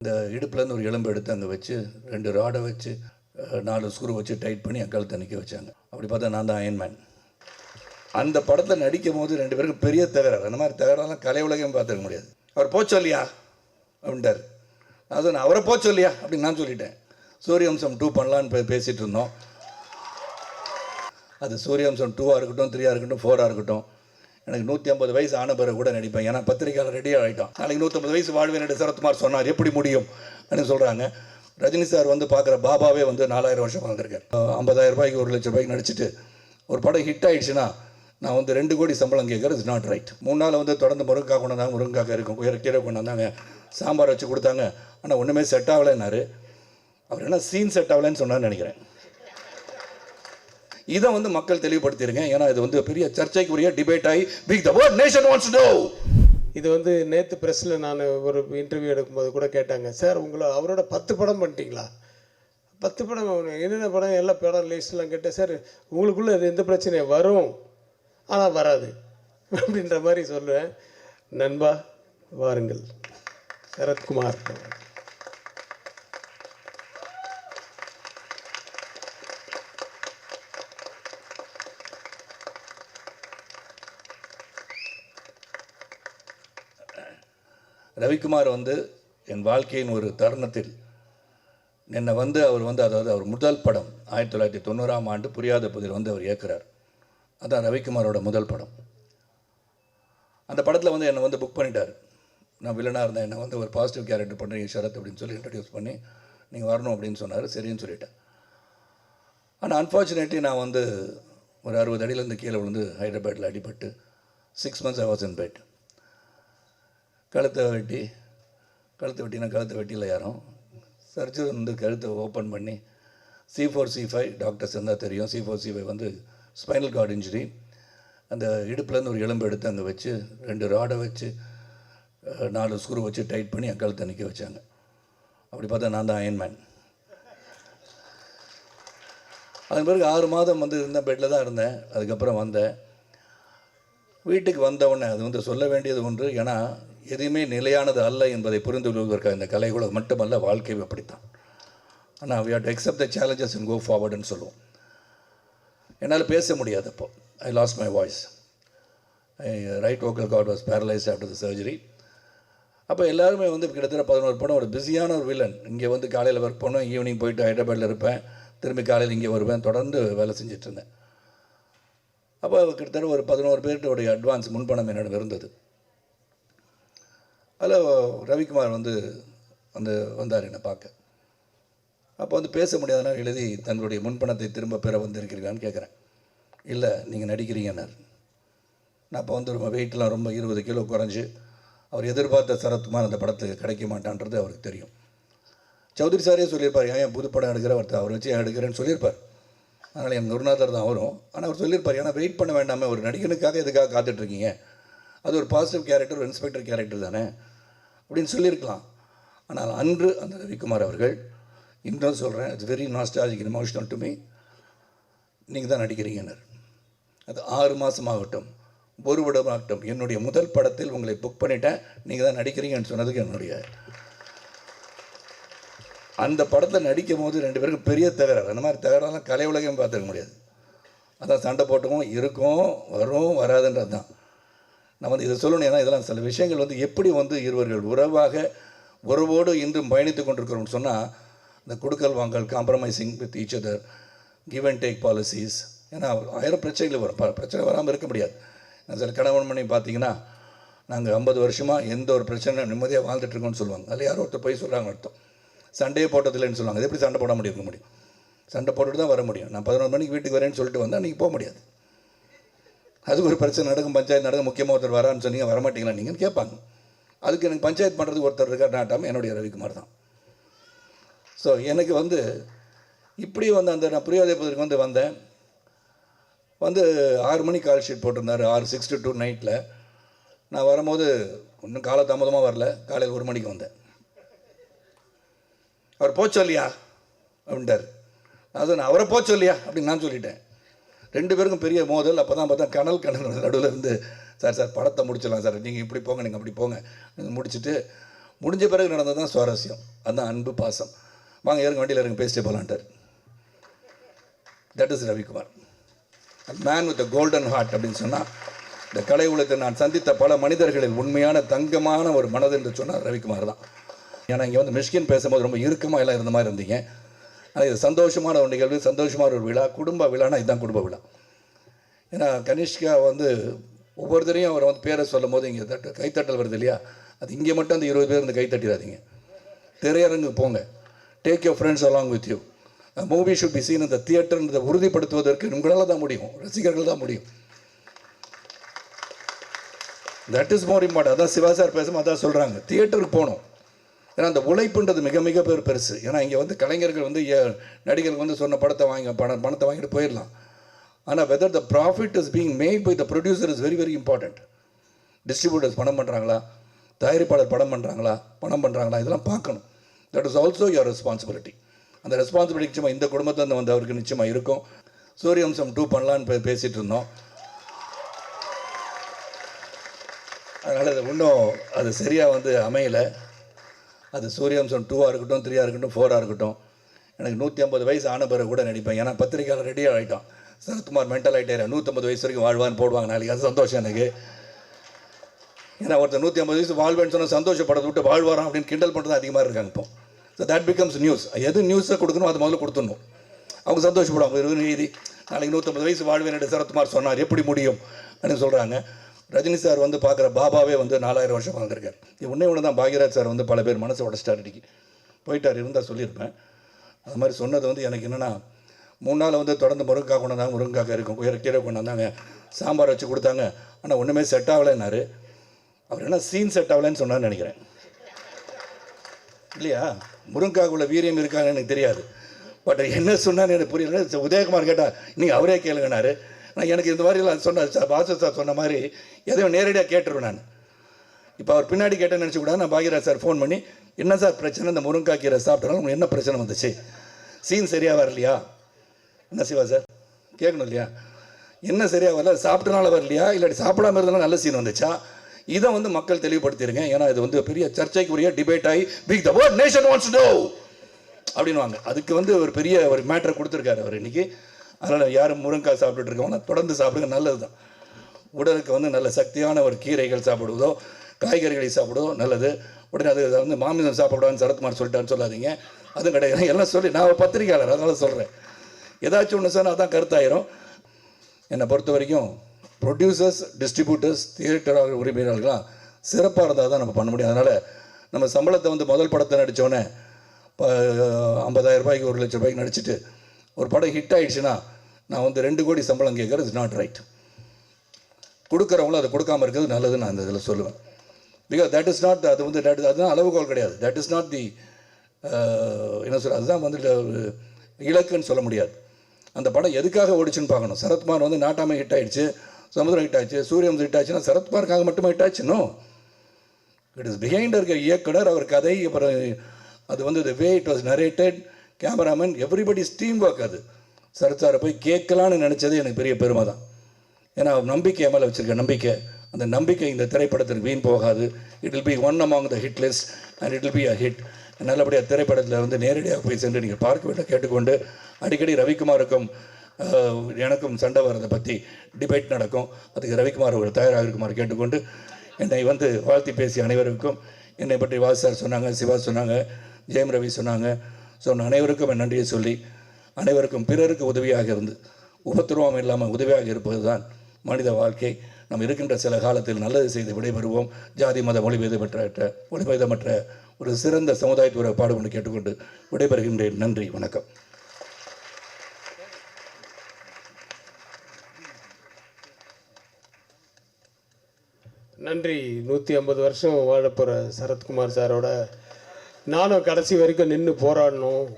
இந்த இடுப்புலேருந்து ஒரு எலும்பு எடுத்து அங்கே வச்சு 2 ராடை வச்சு 4 ஸ்க்ரூ வச்சு டைட் பண்ணி என் கழுத்தை நிற்க வச்சாங்க. அப்படி பார்த்தா நான் தான் அயன்மேன். அந்த படத்தில் நடிக்கும் போது 2 பேருக்கும் பெரிய தகராறு. அந்த மாதிரி தகராறுலாம் கலை உலகம் பார்த்துக்க முடியாது. அவர் போச்சு இல்லையா அப்படின்ட்டார். அது நான் அவரை போச்சு இல்லையா அப்படின்னு நான் சொல்லிட்டேன். சூரியவம்சம் 2 பண்ணலான்னு பேசிகிட்டு இருந்தோம். அது சூரியவம்சம் 2ஆக இருக்கட்டும், 3ஆக இருக்கட்டும், 4ஆக இருக்கட்டும், எனக்கு 150 வயசு ஆன பிறகு கூட நடிப்பேன். ஏன்னா பத்திரிக்கையாளர் ரெடியாக ஆகிட்டோம். நாளைக்கு 150 வயசு வாழ்வேன் என்று சரத்குமார் சொன்னார். எப்படி முடியும் அப்படின்னு சொல்கிறாங்க. ரஜினி சார் வந்து பார்க்குற பாபாவே வந்து 4000 வருஷம் வாழ்ந்திருக்கார். 50,000 ரூபாய்க்கு 1 லட்சம் ரூபாய்க்கு நடிச்சுட்டு ஒரு படம் ஹிட் ஆகிடுச்சுன்னா நான் வந்து 2 கோடி சம்பளம் கேட்குறது இஸ் நாட் ரைட். 3 நாள் வந்து தொடர்ந்து முருங்கைக்காய் கொண்டு வந்தாங்க, முருங்கைக்காய் இருக்கும், கீரை கொண்டு வந்தாங்க, சாம்பார் வச்சு கொடுத்தாங்க. ஆனால் ஒன்றுமே செட் ஆகலைன்னாரு. அவர் என்ன சீன் செட் ஆகலைன்னு சொன்னார்னு நினைக்கிறேன். இதை வந்து மக்கள் தெளிவுபடுத்தியிருக்கேன். ஏன்னா இது வந்து பெரிய சர்ச்சைக்குரிய டிபேட் ஆகி big the world nation wants to know. இது வந்து நேற்று ப்ரெஸ்ஸில் நான் ஒரு இன்டர்வியூ எடுக்கும்போது கூட கேட்டாங்க, சார் உங்களை அவரோட 10 படம் பண்ணிட்டீங்களா? 10 படம் என்னென்ன படம் எல்லா படம் லிஸ்ட்லாம் கேட்டேன். சார் உங்களுக்குள்ளே அது எந்த பிரச்சனையும் வரும், ஆனால் வராது அப்படின்ற மாதிரி சொல்லுவேன். நண்பா வாருங்கள் சரத்குமார். ரவிக்குமார் வந்து என் வாழ்க்கையின் ஒரு தருணத்தில் என்னை வந்து அவர் வந்து அதாவது அவர் முதல் படம் 1990ஆம் ஆண்டு புரியாத புதிர் வந்து அவர் இயக்குறார். அதான் ரவிக்குமாரோட முதல் படம். அந்த படத்தில் வந்து என்னை வந்து புக் பண்ணிட்டார். நான் வில்லனாக இருந்தேன். என்னை வந்து ஒரு பாசிட்டிவ் கேரக்டர் பண்ணுறீங்க ஷரத் அப்படின்னு சொல்லி இன்ட்ரடியூஸ் பண்ணி நீங்கள் வரணும் அப்படின்னு சொன்னார். சரின்னு சொல்லிட்டேன். ஆனால் அன்ஃபார்ச்சுனேட்லி நான் வந்து ஒரு 60 அடியிலேருந்து கீழே விழுந்து ஹைதராபாத்தில் அடிபட்டு 6 months I was in bed. கழுத்தை வெட்டினா கழுத்தை வெட்டியில் யாரும் சர்ஜரி வந்து கழுத்தை ஓப்பன் பண்ணி C4 C5 டாக்டர்ஸ் இருந்தால் தெரியும். C4 C5 வந்து ஸ்பைனல் கார்டு இன்ஜுரி. அந்த இடுப்புலேருந்து ஒரு எலும்பு எடுத்து அங்கே வச்சு 2 ராடை வச்சு 4 ஸ்க்ரூ வச்சு டைட் பண்ணி என் கழுத்தை நிற்க வச்சாங்க. அப்படி பார்த்தா நான் தான் அயன்மேன். அதன் பிறகு 6 மாதம் வந்து இருந்த பெட்டில் தான் இருந்தேன். அதுக்கப்புறம் வந்தேன். வீட்டுக்கு வந்தவுடனே அது வந்து சொல்ல வேண்டியது ஒன்று. ஏன்னா எதுவுமே நிலையானது அல்ல என்பதை புரிந்து கொள்வதற்காக இந்த கலைகளும் மட்டுமல்ல வாழ்க்கையும் அப்படித்தான். ஆனால் we have to accept the challenges and go forwardன்னு சொல்லுவோம். என்னால் பேச முடியாது. அப்போ I lost my voice. Right vocal cord was paralyzed after the surgery. அப்போ எல்லாருமே வந்து கிட்டத்தட்ட 11 படம் ஒரு பிஸியான ஒரு வில்லன். இங்கே வந்து காலையில் ஒர்க் பண்ணோம், ஈவினிங் போயிட்டு ஹைதராபாத்தில் இருப்பேன், திரும்பி காலையில் இங்கே வருவேன், தொடர்ந்து வேலை செஞ்சுட்டு இருந்தேன். அப்போ கிட்டத்தட்ட ஒரு 11 பேர்கிட்ட அட்வான்ஸ் முன்பணம் என்னிடம் இருந்தது. அதில் ரவிக்குமார் வந்து வந்தார் என்னை பார்க்க. அப்போ வந்து பேச முடியாதனால எழுதி தங்களுடைய முன்பணத்தை திரும்ப பெற வந்திருக்கிறீங்களான்னு கேட்குறேன். இல்லை நீங்கள் நடிக்கிறீங்கன்னார். நான் அப்போ வந்து ரொம்ப வெயிட்லாம் ரொம்ப 20 கிலோ குறைஞ்சி அவர் எதிர்பார்த்த சரத்குமார் அந்த படத்துக்கு கிடைக்க மாட்டான்றது அவருக்கு தெரியும். சௌத்ரி சாரே சொல்லியிருப்பார், ஏன் புது படம் எடுக்கிற அவர் வச்சு ஏன் எடுக்கிறேன்னு சொல்லியிருப்பார். அதனால் என் குருநாதர் தான் வரும். ஆனால் அவர் சொல்லியிருப்பார், ஏன்னா வெயிட் பண்ண வேண்டாமே, ஒரு நடிகனுக்காக எதுக்காக காத்துட்ருக்கீங்க, அது ஒரு பாசிட்டிவ் கேரக்டர், ஒரு இன்ஸ்பெக்டர் கேரக்டர் தானே அப்படின்னு சொல்லியிருக்கலாம். ஆனால் அன்று அந்த ரவிக்குமார் அவர்கள், இன்னும் சொல்கிறேன், it's very nostalgic emotional to me, நீங்கள் தான் நடிக்கிறீங்கன்னார். அது 6 மாதம் ஆகட்டும், 1 வருடம் ஆகட்டும், என்னுடைய முதல் படத்தில் உங்களை புக் பண்ணிட்டேன், நீங்கள் தான் நடிக்கிறீங்கன்னு சொன்னதுக்கு என்னுடைய அந்த படத்தில் நடிக்கும் போது 2 பேருக்கும் பெரிய தகராறு. அந்த மாதிரி தகராறுலாம் கலை உலகம் பார்த்துக்க முடியாது. அதான் சண்டை போட்டுக்கும் இருக்கும், வரும், வராதுன்றது தான். நான் வந்து இதை சொல்லணும். ஏன்னா இதெல்லாம் சில விஷயங்கள் வந்து எப்படி வந்து இருவர்கள் உறவோடு இன்றும் பயணித்து கொண்டிருக்கிறோம்னு சொன்னால், இந்த கொடுக்கல் வாங்கல், compromising with each other, give and take policies. ஏன்னா 1000 பிரச்சனைகள் வரும். பிரச்சனை வராமல் இருக்க முடியாது. சில கணவன் மணி பார்த்தீங்கன்னா, நாங்கள் 50 வருஷமாக எந்த ஒரு பிரச்சனை நிம்மதியாக வாழ்ந்துட்டுருக்கோம்னு சொல்லுவாங்க. அதில் யாரோ ஒருத்தர் போய் சொல்கிறாங்க அர்த்தம். சண்டையே போட்டதில்லைன்னு சொல்லுவாங்க. அது எப்படி சண்டை போட முடியும்? சண்டை போட்டுட்டு தான் வர முடியும். நான் 11 மணிக்கு வீட்டுக்கு வரேன்னு சொல்லிட்டு வந்தால் நீங்கள் போக முடியாது. அதுக்கு ஒரு பிரச்சனை நடக்கும், பஞ்சாயத்து நடக்கும், முக்கியமாக ஒருத்தர் வரான்னு சொன்னீங்க, வரமாட்டீங்களா நீங்கன்னு கேட்பாங்க. அதுக்கு எனக்கு பஞ்சாயத்து பண்ணுறதுக்கு ஒருத்தர் இருக்கார், நாட்டாமல் என்னுடைய ரவிக்குமார் தான். ஸோ எனக்கு வந்து இப்படி வந்து நான் புரியாத புதிருக்கு வந்தேன். 6 மணிக்கு கால் ஷீட் போட்டிருந்தார். 6 to 2 நைட்டில் நான் வரும்போது இன்னும் காலதாமதமாக வரல. காலையில் 1 மணிக்கு வந்தேன். அவர் போச்சு இல்லையா அப்படின்ட்டார். அது நான் அவரை போச்சு இல்லையா அப்படின்னு நான் சொல்லிட்டேன். 2 பேருக்கும் பெரிய மோதல். அப்போ தான் பார்த்தா கனல் நடுவில் இருந்து, சார் படத்தை முடிச்சிடலாம் சார், நீங்கள் இப்படி போங்க, நீங்கள் அப்படி போங்க, முடிச்சுட்டு முடிஞ்ச பிறகு நடந்தது தான் சுவாரஸ்யம். அதுதான் அன்பு, பாசம். வாங்க ஏறுங்க, வண்டியில் இருங்க, பேசிட்டு போகலான்ட்டார். That is Ravikumar, man with golden heart அப்படின்னு சொன்னால், இந்த கலை உலகத்தில் நான் சந்தித்த பல மனிதர்களில் உண்மையான தங்கமான ஒரு மனது என்று சொன்னார் ரவிக்குமார் தான். ஏன்னா இங்கே வந்து மிஷ்கின் பேசும்போது ரொம்ப இறுக்கமாக எல்லாம் இருந்த மாதிரி இருந்தீங்க. ஆனால் இது சந்தோஷமான ஒரு நிகழ்வு, சந்தோஷமான ஒரு விழா, குடும்ப விழானா இதுதான் குடும்ப விழா. ஏன்னா கனிஷ்கா வந்து ஒவ்வொருத்தரையும் அவர் வந்து பேரை சொல்லும் போது இங்கே கைத்தட்டல் வருது இல்லையா, அது இங்கே மட்டும் அந்த 20 பேர் இந்த கைத்தட்டிடாதீங்க. திரையரங்கு போங்க, take your friends along with you. Movie should be seen இந்த தியேட்டர்ன்றதை உறுதிப்படுத்துவதற்கு உங்களால் தான் முடியும், ரசிகர்கள் தான் முடியும். That is more important. அதான் சிவா சார் பேசும்போது அதான் சொல்கிறாங்க, தியேட்டருக்கு போகணும். ஏன்னா அந்த உழைப்புன்றது மிக மிக பெருசு. ஏன்னா இங்கே வந்து கலைஞர்கள் வந்து நடிகர்கள் வந்து சொன்ன படத்தை பணத்தை வாங்கிட்டு போயிடலாம். ஆனால் whether the profit is being made by the producer is very very important. Distributors பணம் பண்ணுறாங்களா, தயாரிப்பாளர் பணம் பண்ணுறாங்களா, இதெல்லாம் பார்க்கணும். That is also your responsibility. அந்த ரெஸ்பான்சிபிலிட்டி நிச்சயமாக இந்த குடும்பத்தில் வந்து அவருக்கு நிச்சயமாக இருக்கும். சூரியவம்சம் 2 பண்ணலான்னு பேசிகிட்டு இருந்தோம். அதனால் அது இன்னும் அது சரியாக வந்து அமையலை. அது சூரியவம்சம் 2ஆக இருக்கட்டும், 3ஆக இருக்கட்டும், 4ஆக இருக்கட்டும். எனக்கு 150 வயசு ஆன பிறகு கூட நடிப்பேன். ஏன்னா பத்திரிக்கையாளர் ரெடியாக ஆகிட்டான். சரத்குமார் மென்டல் ஆகிட்டார், 150 வயசு வரைக்கும் வாழ்வான்னு போடுவாங்க நாளைக்கு. அது சந்தோஷம் எனக்கு. ஏன்னா ஒருத்தர் 150 வயசு வாழ்வேன்னு சொன்னால் சந்தோஷப்படத்தை விட்டு வாழ்வாராம் அப்படின்னு கிண்டல் பண்ணுறது அதிகமாக இருக்காங்க இப்போ. So that becomes news. எது நியூஸை கொடுக்கணும் அது முதல்ல கொடுத்துடணும். அவங்க சந்தோஷப்படுவாங்க. நீதி நாளைக்கு 150 வயசு வாழ்வேன் சரத்குமார் சொன்னார், எப்படி முடியும் அப்படின்னு சொல்கிறாங்க. ரஜினி சார் வந்து பார்க்குற பாபாவே வந்து 4000 வருஷம் வாழ்ந்திருக்கார். ஒன்று தான் பாக்யராஜ் சார் வந்து பல பேர் மனசை உடச்சிட்டார், அடிக்கி போயிட்டார். இருந்தால் சொல்லியிருப்பேன். அது மாதிரி சொன்னது வந்து எனக்கு என்னென்னா, 3 நாள் வந்து தொடர்ந்து முருங்கைக்காய் கொண்டாந்தாங்க, முருங்கைக்காய் இருக்கும், கீரை கொண்டாந்தாங்க, சாம்பார் வச்சு கொடுத்தாங்க. ஆனால் ஒன்றுமே செட் ஆகலைன்னாரு. அவர் என்ன சீன் செட் ஆகலைன்னு சொன்னார்னு நினைக்கிறேன் இல்லையா. முருங்கைக்காய்க்குள்ள வீரியம் இருக்கான்னு எனக்கு தெரியாது. பட் என்ன சொன்னான்னு எனக்கு புரியல. உதயகுமார் கேட்டால் நீங்கள் அவரே கேளுங்கன்னாரு. நான் எனக்கு இந்த மாதிரிலாம் சொன்ன பாசு சார் சொன்ன மாதிரி எதையும் நேரடியாக கேட்டுருவேன் நான். இப்போ அவர் பின்னாடி கேட்டேன்னு நினச்சி கூட நான் பாக்யராஜ் சார் ஃபோன் பண்ணி, என்ன சார் பிரச்சனை, இந்த முருங்கைக்காய் கீரை சாப்பிட்டாலும் உங்களுக்கு என்ன பிரச்சனை வந்துச்சு, சீன் சரியாக வரலையா, என்ன சிவா சார் கேட்கணும் இல்லையா, என்ன சரியாக வரல, சாப்பிட்டனால வரலையா, இல்லாட்டி சாப்பிடாம இருந்தாலும் நல்ல சீன் வந்துச்சா, இதை வந்து மக்கள் தெளிவுபடுத்திடுங்க. ஏன்னா இது வந்து பெரிய சர்ச்சைக்குரிய டிபேட் ஆகி big the world nation wants to know அப்படின்வாங்க. அதுக்கு வந்து ஒரு பெரிய ஒரு மேட்டரை கொடுத்துருக்காரு அவர் இன்னைக்கு. அதனால் யாரும் முருங்கைக்காய் சாப்பிட்டுட்டு இருக்கவங்க தொடர்ந்து சாப்பிடுங்க, நல்லது தான். உடலுக்கு வந்து நல்ல சக்தியான ஒரு கீரைகள் சாப்பிடுவதோ காய்கறிகளை சாப்பிடுவதோ நல்லது. உடனே அது வந்து மாமிசம் சாப்பிடான்னு சரத்குமார் சொல்லிட்டான்னு சொல்லாதீங்க, அதுவும் கிடையாது. எல்லாம் சொல்லி நான் ஒரு பத்திரிகையாளர், அதனால் சொல்கிறேன். ஏதாச்சும் ஒன்று சொன்னால் அதான் கருத்தாயிரும். என்னை பொறுத்த வரைக்கும் ப்ரொடியூசர்ஸ், டிஸ்ட்ரிபியூட்டர்ஸ், தியேட்டர் உரிமையாளர்கள்லாம் சிறப்பாக இருந்தால் தான் நம்ம பண்ண முடியும். அதனால் நம்ம சம்பளத்தை வந்து முதல் படத்தை நடித்தோன்னே 50,000 ரூபாய்க்கு 1,00,000 ரூபாய்க்கு நடிச்சுட்டு ஒரு படம் ஹிட் ஆகிடுச்சுன்னா நான் வந்து 2 கோடி சம்பளம் கேட்குறது இஸ் நாட் ரைட். கொடுக்குறவங்களும் அதை கொடுக்காமல் இருக்கிறது நல்லதுன்னு நான் அந்த இதில் சொல்லுவேன். பிகாஸ் தட் இஸ் நாட், அது வந்து அதுதான் அளவுகோல் கிடையாது. தட் இஸ் நாட் தி என்ன சொல்ல, அதுதான் வந்து இலக்குன்னு சொல்ல முடியாது. அந்த படம் எதுக்காக ஓடிச்சுன்னு பார்க்கணும். சரத்குமார் வந்து நாட்டாமை ஹிட் ஆகிடுச்சு, சமுதிரம் ஹிட் ஆச்சு, சூரியவம்சம் ஹிட் ஆச்சுன்னா சரத்குமாருக்காக மட்டுமே ஹிட் ஆச்சுன்னோ, இட் இஸ் பிஹைண்ட் இருக்க இயக்குனர், அவர் கதை, அப்புறம் அது வந்து the way it was narrated, cameraman, everybody's team work. அது சரத் சாரை போய் கேட்கலான்னு நினச்சது எனக்கு பெரிய பெருமை தான். ஏன்னா நம்பிக்கை மேலே வச்சுருக்க நம்பிக்கை, அந்த நம்பிக்கை இந்த திரைப்படத்திற்கு வீண் போகாது. It will be one among the hit list and it will be a hit. நல்லபடியாக திரைப்படத்தில் வந்து நேரடியாக போய் சென்று நீங்கள் பார்க்க வேண்டும் கேட்டுக்கொண்டு, அடிக்கடி ரவிக்குமாருக்கும் எனக்கும் சண்டை வரதை பற்றி டிபேட் நடக்கும். அதுக்கு ரவிக்குமார் அவர் தயாராக இருக்குமாறு கேட்டுக்கொண்டு, என்னை வந்து வாழ்த்தி பேசிய அனைவருக்கும், என்னை பற்றி வாசு சார் சொன்னாங்க, சிவா சொன்னாங்க, ஜெயம் ரவி சொன்னாங்க, சொன்ன அனைவருக்கும் என் நன்றியை சொல்லி, அனைவருக்கும் பிறருக்கு உதவியாக இருந்து உபத்திரவம் இல்லாமல் உதவியாக இருப்பது தான் மனித வாழ்க்கை. நாம் இருக்கின்ற சில காலத்தில் நல்லது செய்து விடைபெறுவோம். ஜாதி மத மொழிபேதமற்ற ஒரு சிறந்த சமுதாயத்துறை பாடுபட்டு கேட்டுக்கொண்டு விடைபெறுகின்றேன். நன்றி, வணக்கம். நன்றி. 150 வருஷம் வாழப்போகிற சரத்குமார் சாரோட நானும் கடைசி வரைக்கும் நின்று போராடணும்.